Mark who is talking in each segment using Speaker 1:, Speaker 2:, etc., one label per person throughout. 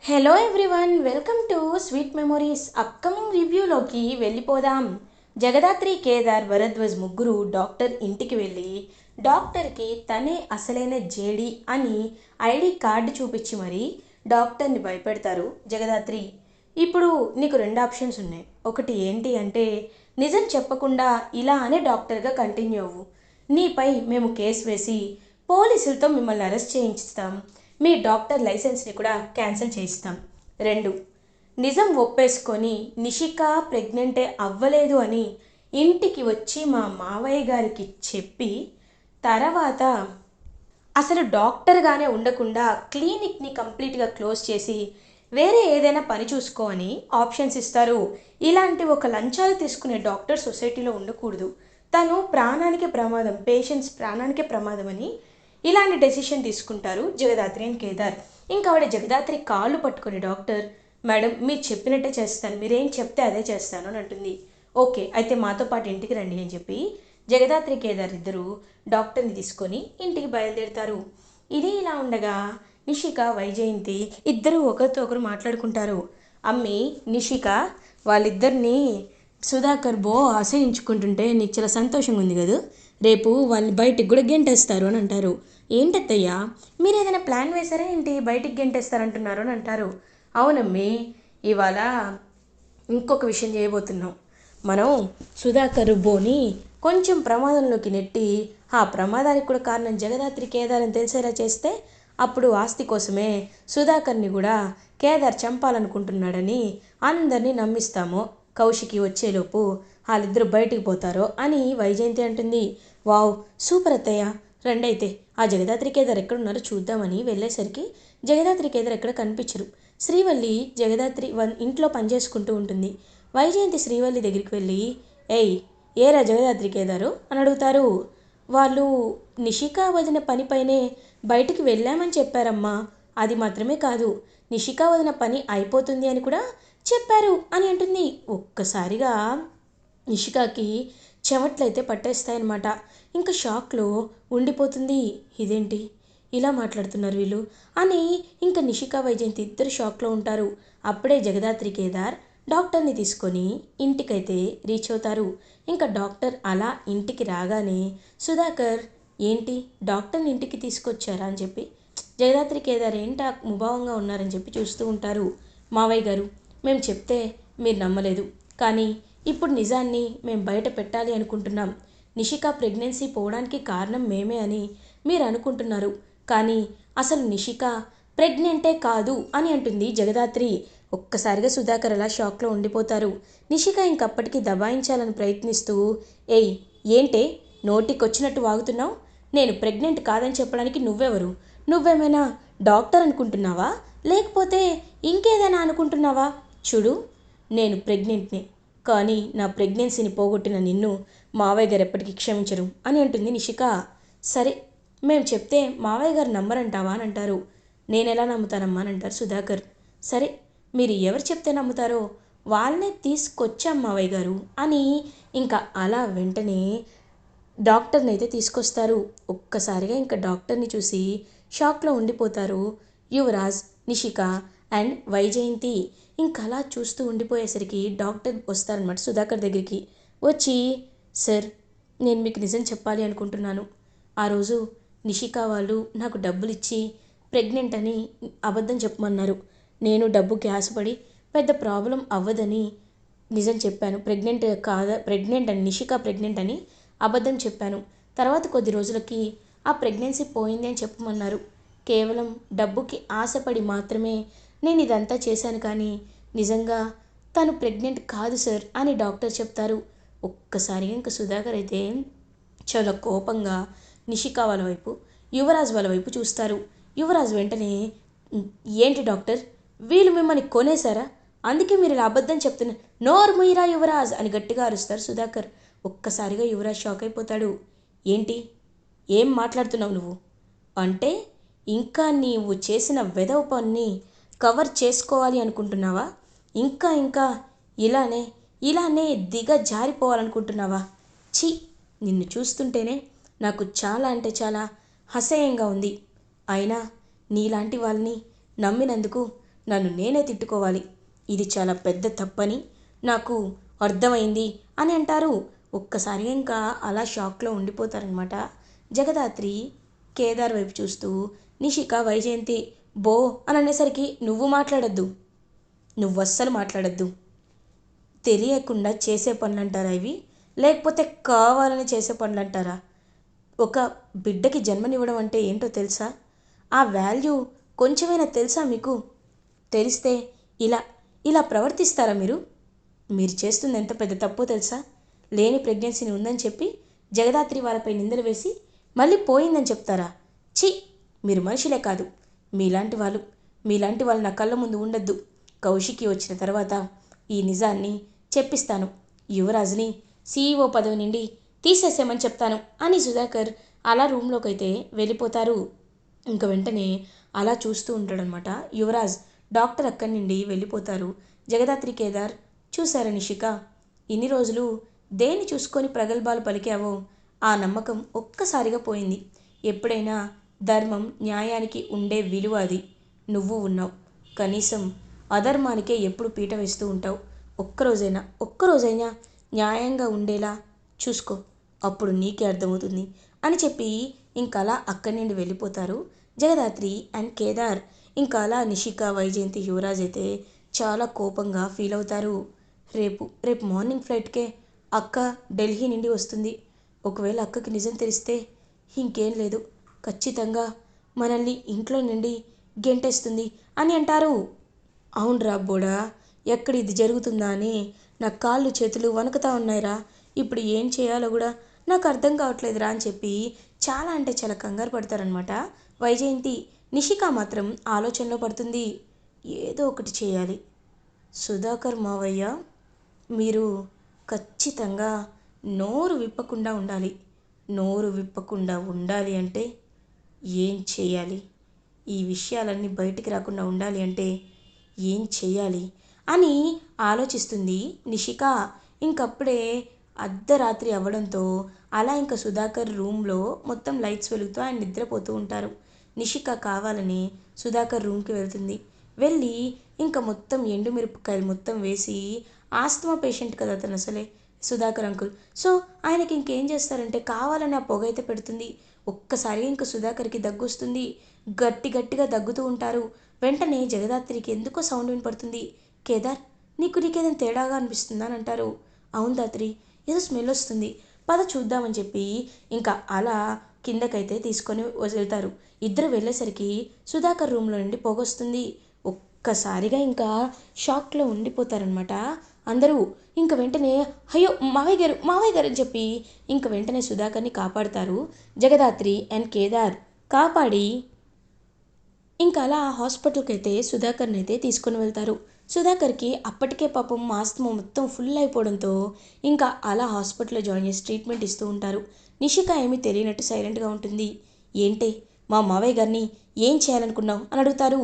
Speaker 1: Hello everyone, welcome to sweet memories. Upcoming రివ్యూలోకి వెళ్ళిపోదాం. జగదాత్రి, కేదార్, భరద్వాజ్ ముగ్గురు డాక్టర్ ఇంటికి వెళ్ళి డాక్టర్కి తనే అసలైన జేడి అని ఐడి కార్డు చూపించి మరీ డాక్టర్ని భయపెడతారు. జగదాత్రి, ఇప్పుడు నీకు రెండు ఆప్షన్స్ ఉన్నాయి. ఒకటి ఏంటి అంటే నిజం చెప్పకుండా ఇలా అనే డాక్టర్గా కంటిన్యూ అవ్వు. నీపై మేము కేసు వేసి పోలీసులతో మిమ్మల్ని అరెస్ట్ చేయించుతాం. మీ డాక్టర్ లైసెన్స్ని కూడా క్యాన్సిల్ చేయిస్తాం. రెండు, నిజం ఒప్పేసుకొని నిషిక ప్రెగ్నెంటే అవ్వలేదు అని ఇంటికి వచ్చి మా మావయ్య గారికి చెప్పి తర్వాత అసలు డాక్టర్గానే ఉండకుండా క్లినిక్ని కంప్లీట్గా క్లోజ్ చేసి వేరే ఏదైనా పని చూసుకో అని ఆప్షన్స్ ఇస్తారు. ఇలాంటి ఒక లంచాలు తీసుకునే డాక్టర్ సొసైటీలో ఉండకూడదు. తను ప్రాణానికి ప్రమాదం, పేషెంట్స్ ప్రాణానికి ప్రమాదం అని ఇలాంటి డెసిషన్ తీసుకుంటారు జగదాత్రి అండ్ కేదార్. ఇంకా ఆవిడ జగదాత్రి కాళ్ళు పట్టుకుని డాక్టర్, మేడం మీరు చెప్పినట్టే చేస్తాను, మీరేం చెప్తే అదే చేస్తాను అని అంటుంది. ఓకే, అయితే మాతో పాటు ఇంటికి రండి అని చెప్పి జగదాత్రి, కేదార్ ఇద్దరు డాక్టర్ని తీసుకొని ఇంటికి బయలుదేరుతారు. ఇది ఇలా ఉండగా నిషిక, వైజయంతి ఇద్దరు ఒకరితో ఒకరు మాట్లాడుకుంటారు. అమ్మి, నిషిక వాళ్ళిద్దరిని సుధాకర్ అసహించుకుంటుంటే నీకు చాలా సంతోషంగా ఉంది కదా, రేపు వాళ్ళని బయటికి కూడా గెంటేస్తారు అని అంటారు. ఏంటత్తయ్యా, మీరు ఏదైనా ప్లాన్ వేశారా ఏంటి, బయటికి గెంటేస్తారంటున్నారు అని అంటారు. అవునమ్మి, ఇవాళ ఇంకొక విషయం చేయబోతున్నాం. మనం సుధాకర్ బోని కొంచెం ప్రమాదంలోకి నెట్టి ఆ ప్రమాదానికి కూడా కారణం జగదాత్రి, కేదార్ అని తెలిసేలా చేస్తే అప్పుడు ఆస్తి కోసమే సుధాకర్ని కూడా కేదార్ చంపాలనుకుంటున్నాడని అందరినీ నమ్మిస్తాము. కౌశికి వచ్చేలోపు వాళ్ళిద్దరు బయటికి పోతారో అని వైజయంతి అంటుంది. వావ్, సూపర్ అత్తయ్య, రండి అయితే ఆ జగదాత్రి, కేదార్ ఎక్కడున్నారో చూద్దామని వెళ్ళేసరికి జగదాత్రి, కేదార్ ఎక్కడ కనిపించరు. శ్రీవల్లి జగదాత్రి ఇంట్లో పనిచేసుకుంటూ ఉంటుంది. వైజయంతి శ్రీవల్లి దగ్గరికి వెళ్ళి, ఏయ్ ఏరా జగదాత్రి, కేదారు అని అడుగుతారు. వాళ్ళు నిషికా వదిన పనిపైనే బయటికి వెళ్ళామని చెప్పారమ్మా. అది మాత్రమే కాదు, నిషికా వదిన పని అయిపోతుంది అని కూడా చెప్పారు అని అంటుంది. ఒక్కసారిగా నిషికాకి చెమట్లయితే పట్టేస్తాయన్నమాట. ఇంకా షాక్లో ఉండిపోతుంది. ఇదేంటి ఇలా మాట్లాడుతున్నారు వీళ్ళు అని ఇంకా నిషికా, వైజయంతి ఇద్దరు షాక్లో ఉంటారు. అప్పుడే జగదాత్రి, కేదార్ డాక్టర్ని తీసుకొని ఇంటికైతే రీచ్ అవుతారు. ఇంకా డాక్టర్ అలా ఇంటికి రాగానే సుధాకర్, ఏంటి డాక్టర్ని ఇంటికి తీసుకొచ్చారా అని చెప్పి జగదాత్రి, కేదార్ ఏంటా ముభావంగా ఉన్నారని చెప్పి చూస్తూ ఉంటారు. మావయ్య గారు, మేము చెప్తే మీరు నమ్మలేదు, కానీ ఇప్పుడు నిజాన్ని మేము బయట పెట్టాలి అనుకుంటున్నాం. నిషిక ప్రెగ్నెన్సీ పోవడానికి కారణం మేమే అని మీరు అనుకుంటున్నారు, కానీ అసలు నిషిక ప్రెగ్నెంటే కాదు అని అంటుంది జగదాత్రి. ఒక్కసారిగా సుధాకర్ అలా షాక్లో ఉండిపోతారు. నిషిక ఇంకప్పటికీ దబాయించాలని ప్రయత్నిస్తూ, ఏయ్ ఏంటే నోటికొచ్చినట్టు వాగుతున్నావు, నేను ప్రెగ్నెంట్ కాదని చెప్పడానికి నువ్వెవరు, నువ్వేమైనా డాక్టర్ అనుకుంటున్నావా, లేకపోతే ఇంకేదైనా అనుకుంటున్నావా, చూడు నేను ప్రెగ్నెంట్ని, కానీ నా ప్రెగ్నెన్సీని పోగొట్టిన నిన్ను మావయ్య గారు ఎప్పటికీ క్షమించరు అని అంటుంది నిషిక. సరే, మేము చెప్తే మావయ్య గారు నమ్మరంటావా అని అంటారు. నేనెలా నమ్ముతానమ్మా అని అంటారు సుధాకర్. సరే, మీరు ఎవరు చెప్తే నమ్ముతారో వాళ్ళనే తీసుకొచ్చాం మావయ్య గారు అని ఇంకా అలా వెంటనే డాక్టర్ని అయితే తీసుకొస్తారు. ఒక్కసారిగా ఇంకా డాక్టర్ని చూసి షాక్లో ఉండిపోతారు యువరాజ్, నిషిక అండ్ వైజయంతి. ఇంకా అలా చూస్తూ ఉండిపోయేసరికి డాక్టర్ వస్తారనమాట సుధాకర్ దగ్గరికి. వచ్చి, సార్ నేను మీకు నిజం చెప్పాలి అనుకుంటున్నాను. ఆ రోజు నిషిక వాళ్ళు నాకు డబ్బులు ఇచ్చి ప్రెగ్నెంట్ అని అబద్ధం చెప్పమన్నారు. నేను డబ్బుకి ఆశపడి పెద్ద ప్రాబ్లం అవ్వదని నిజం చెప్పాను. ప్రెగ్నెంట్ అని, నిషిక ప్రెగ్నెంట్ అని అబద్ధం చెప్పాను. తర్వాత కొద్ది రోజులకి ఆ ప్రెగ్నెన్సీ పోయింది అని చెప్పమన్నారు. కేవలం డబ్బుకి ఆశపడి మాత్రమే నేను ఇదంతా చేశాను, కానీ నిజంగా తను ప్రెగ్నెంట్ కాదు సార్ అని డాక్టర్ చెప్తారు. ఒక్కసారిగా ఇంకా సుధాకర్ అయితే చాలా కోపంగా నిషిక వాళ్ళ వైపు, యువరాజ్ వాళ్ళ వైపు చూస్తారు. యువరాజ్ వెంటనే, ఏంటి డాక్టర్, వీళ్ళు మిమ్మల్ని కొనేశారా, అందుకే మీరు ఇలా అబద్ధం చెప్తున్నారు, నోరు ముయ్యరా యువరాజ్ అని గట్టిగా అరుస్తారు సుధాకర్. ఒక్కసారిగా యువరాజ్ షాక్ అయిపోతాడు. ఏంటి, ఏం మాట్లాడుతున్నావు నువ్వు, అంటే ఇంకా నీవు చేసిన వెధవ పని కవర్ చేసుకోవాలి అనుకుంటున్నావా, ఇంకా ఇంకా ఇలానే ఇలానే జారిపోవాలనుకుంటున్నావా, ఛీ, నిన్ను చూస్తుంటేనే నాకు చాలా అంటే చాలా అసహ్యంగా ఉంది. అయినా నీలాంటి వాళ్ళని నమ్మినందుకు నన్ను నేనే తిట్టుకోవాలి. ఇది చాలా పెద్ద తప్పని నాకు అర్థమైంది అని అంటారు. ఒక్కసారిగా ఇంకా అలా షాక్లో ఉండిపోతారనమాట. జగదాత్రి కేదార్ వైపు చూస్తూ నిషిక వైజయంతి బో అని అనేసరికి నువ్వు మాట్లాడద్దు, నువ్వు అస్సలు మాట్లాడద్దు. తెలియకుండా చేసే పనులంటారా ఇవి, లేకపోతే కావాలని చేసే పనులంటారా? ఒక బిడ్డకి జన్మనివ్వడం అంటే ఏంటో తెలుసా? ఆ వాల్యూ కొంచెమైనా తెలుసా మీకు? తెలిస్తే ఇలా ఇలా ప్రవర్తిస్తారా మీరు? మీరు చేస్తుంది ఎంత పెద్ద తప్పో తెలుసా? లేని ప్రెగ్నెన్సీని ఉందని చెప్పి జగదాత్రి వాళ్ళపై నిందలు వేసి మళ్ళీ పోయిందని చెప్తారా? ఛీ, మీరు మనుషులే కాదు. మీలాంటి వాళ్ళు నా కళ్ళ ముందు ఉండొద్దు. కౌశికి వచ్చిన తర్వాత ఈ నిజాన్ని చెప్పిస్తాను. యువరాజుని సీఈఓ పదవి నుండి తీసేసేమని చెప్తాను అని సుధాకర్ అలా రూమ్లోకి అయితే వెళ్ళిపోతారు. ఇంక వెంటనే అలా చూస్తూ ఉంటాడనమాట యువరాజ్. డాక్టర్ అక్కడి నుండి వెళ్ళిపోతారు. జగదాత్రి కేదార్ చూశారా నిషిక, ఇన్ని రోజులు దేన్ని చూసుకొని ప్రగల్భాలు పలికావో ఆ నమ్మకం ఒక్కసారిగా పోయింది. ఎప్పుడైనా ధర్మం న్యాయానికి ఉండే విలువ అది నువ్వు ఉన్నావు. కనీసం అధర్మానికే ఎప్పుడు పీట వేస్తూ ఉంటావు. ఒక్కరోజైనా న్యాయంగా ఉండేలా చూసుకో, అప్పుడు నీకే అర్థమవుతుంది అని చెప్పి ఇంకలా అక్కడి నుండి వెళ్ళిపోతారు జగదాత్రి అండ్ కేదార్. ఇంకా అలా నిషిక వైజయంతి యువరాజ్ అయితే చాలా కోపంగా ఫీల్ అవుతారు. రేపు మార్నింగ్ ఫ్లైట్కే అక్క ఢిల్లీ నుండి వస్తుంది. ఒకవేళ అక్కకి నిజం తెలిస్తే ఇంకేం లేదు, ఖచ్చితంగా మనల్ని ఇంట్లో నుండి గెంటేస్తుంది అని అంటారు. అవునరా బోడా, ఎక్కడ ఇది జరుగుతుందా అని నా కాళ్ళు చేతులు వణుకుతా ఉన్నాయిరా. ఇప్పుడు ఏం చేయాలో కూడా నాకు అర్థం కావట్లేదురా అని చెప్పి చాలా అంటే చాలా కంగారు పడతారనమాట వైజయంతి. నిషిక మాత్రం ఆలోచనలో పడుతుంది. ఏదో ఒకటి చేయాలి. సుధాకర్ మావయ్య, మీరు ఖచ్చితంగా నోరు విప్పకుండా ఉండాలి. నోరు విప్పకుండా ఉండాలి అంటే ఏం చేయాలి? ఈ విషయాలన్నీ బయటికి రాకుండా ఉండాలి అంటే ఏం చేయాలి అని ఆలోచిస్తుంది నిషిక. ఇంకప్పుడే అర్ధరాత్రి అవ్వడంతో అలా ఇంకా సుధాకర్ రూమ్లో మొత్తం లైట్స్ వెలుగుతూ ఆయన నిద్రపోతూ ఉంటారు. నిషిక కావాలని సుధాకర్ రూమ్కి వెళ్తుంది. వెళ్ళి ఇంకా మొత్తం ఎండుమిరపకాయలు మొత్తం వేసి, ఆస్తమా పేషెంట్ కదా అతను అసలే సుధాకర్ అంకుల్. సో ఆయనకి ఇంకేం చేస్తారంటే కావాలని ఆ పొగ అయితే పెడుతుంది. ఒక్కసారిగా ఇంకా సుధాకర్కి దగ్గు వస్తుంది. గట్టిగా దగ్గుతూ ఉంటారు. వెంటనే జగదాత్రికి ఎందుకో సౌండ్ వినపడుతుంది. కేదార్, నీకేదైనా తేడాగా అనిపిస్తుందా అని అంటారు. అవును దాత్రి, ఏదో స్మెల్ వస్తుంది, పద చూద్దామని చెప్పి ఇంకా అలా కిందకైతే తీసుకొని వెళ్తారు. ఇద్దరు వెళ్ళేసరికి సుధాకర్ రూమ్లో నుండి పొగొస్తుంది. ఒక్కసారిగా ఇంకా షాక్లో ఉండిపోతారనమాట అందరూ. ఇంక వెంటనే అయ్యో మావయ్య గారు అని చెప్పి ఇంక వెంటనే సుధాకర్ని కాపాడుతారు జగదాత్రి అండ్ కేదార్. కాపాడి ఇంకా అలా హాస్పిటల్కి అయితే సుధాకర్ని అయితే తీసుకుని వెళ్తారు. సుధాకర్కి అప్పటికే పాపం ఆస్తమా మొత్తం ఫుల్ అయిపోవడంతో ఇంకా అలా హాస్పిటల్లో జాయిన్ చేసి ట్రీట్మెంట్ ఇస్తూ ఉంటారు. నిషిక ఏమీ తెలియనట్టు సైలెంట్గా ఉంటుంది. ఏంటే మా మావయ్య గారిని ఏం చేయాలనుకున్నావు అని అడుగుతారు.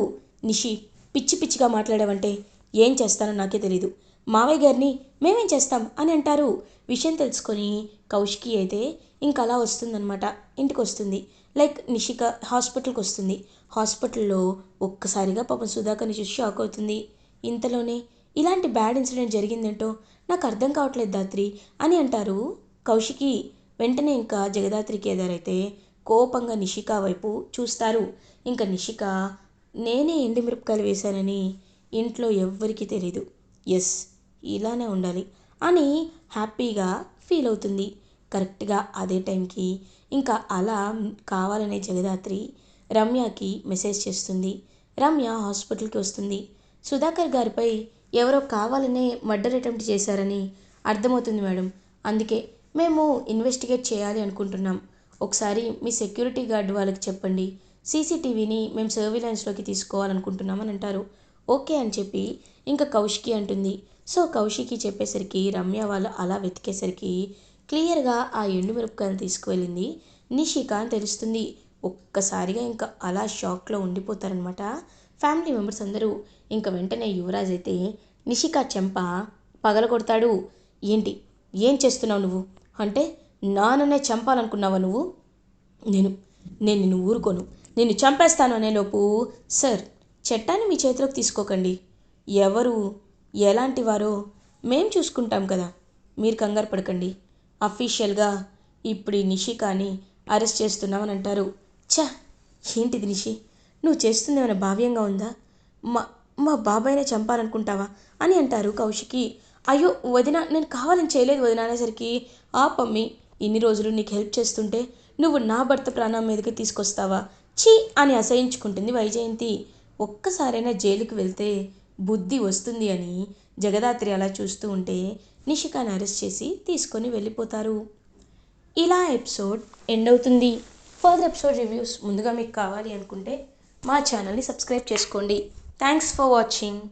Speaker 1: నిషి, పిచ్చిగా మాట్లాడావంటే ఏం చేస్తానో నాకే తెలీదు. మావయ్య గారిని మేమేం చేస్తాం అని అంటారు. విషయం తెలుసుకొని కౌశికి అయితే ఇంకా అలా వస్తుందన్నమాట, ఇంటికి వస్తుంది. లైక్ నిషిక హాస్పిటల్కి వస్తుంది. హాస్పిటల్లో ఒక్కసారిగా పాపం సుధాకర్ని చూసి షాక్ అవుతుంది. ఇంతలోనే ఇలాంటి బ్యాడ్ ఇన్సిడెంట్ జరిగిందేంటో నాకు అర్థం కావట్లేదు దాత్రి అని అంటారు కౌశికి. వెంటనే ఇంకా జగదాత్రి కేదార్ అయితే కోపంగా నిషిక వైపు చూస్తారు. ఇంకా నిషిక, నేనే ఎండుమిరపకాయలు వేశానని ఇంట్లో ఎవ్వరికీ తెలీదు, ఎస్ ఇలానే ఉండాలి అని హ్యాపీగా ఫీల్ అవుతుంది. కరెక్ట్గా అదే టైంకి ఇంకా అలా కావాలనే జగదాత్రి రమ్యకి మెసేజ్ చేస్తుంది. రమ్య హాస్పిటల్కి వస్తుంది. సుధాకర్ గారిపై ఎవరో కావాలనే మర్డర్ అటెంప్ట్ చేశారని అర్థమవుతుంది మేడం. అందుకే మేము ఇన్వెస్టిగేట్ చేయాలి అనుకుంటున్నాం. ఒకసారి మీ సెక్యూరిటీ గార్డు వాళ్ళకి చెప్పండి, సీసీటీవీని మేము సర్విలెన్స్లోకి తీసుకోవాలనుకుంటున్నామని అంటారు. ఓకే అని చెప్పి ఇంకా కౌశికి అంటుంది. సో కౌశికి చెప్పేసరికి రమ్య వాళ్ళు అలా వెతికేసరికి క్లియర్గా ఆ ఎండుమిరపకాయలు తీసుకువెళ్ళింది నిషిక అని తెలుస్తుంది. ఒక్కసారిగా ఇంకా అలా షాక్లో ఉండిపోతారనమాట ఫ్యామిలీ మెంబర్స్ అందరూ. ఇంకా వెంటనే యువరాజ్ అయితే నిషిక చెంప పగలగొడతాడు. ఏంటి, ఏం చేస్తున్నావు నువ్వు అంటే నాన్ననే చంపాలనుకున్నావా నువ్వు? నేను నేను నిన్ను ఊరుకోను, నిన్ను చంపేస్తాను అనేలోపు సార్ చట్టాన్ని మీ చేతిలోకి తీసుకోకండి. ఎవరు ఎలాంటి వారో మేం చూసుకుంటాం కదా, మీరు కంగారు పడకండి. అఫీషియల్గా ఇప్పుడు ఈ నిషికాని అరెస్ట్ చేస్తున్నామని అంటారు. ఛ, ఏంటిది నిషి, నువ్వు చేస్తుంది ఏమైనా భావ్యంగా ఉందా? మా మా బాబాయ్నే చంపాలనుకుంటావా అని అంటారు కౌశికి. అయ్యో వదిన, నేను కావాలని చేయలేదు వదిన అనేసరికి, ఆ పమ్మి, ఇన్ని రోజులు నీకు హెల్ప్ చేస్తుంటే నువ్వు నా భర్త ప్రాణం మీదకి తీసుకొస్తావా, ఛీ అని అసహించుకుంటుంది వైజయంతి. ఒక్కసారైనా జైలుకి వెళ్తే బుద్ధి వస్తుంది అని జగదాత్రి అలా చూస్తూ ఉంటే నిషికాని అరెస్ట్ చేసి తీసుకొని వెళ్ళిపోతారు. ఇలా ఎపిసోడ్ ఎండ్ అవుతుంది. ఫర్దర్ ఎపిసోడ్ రివ్యూస్ ముందుగా మీకు కావాలి అనుకుంటే మా ఛానల్ని సబ్స్క్రైబ్ చేసుకోండి. Thanks for watching.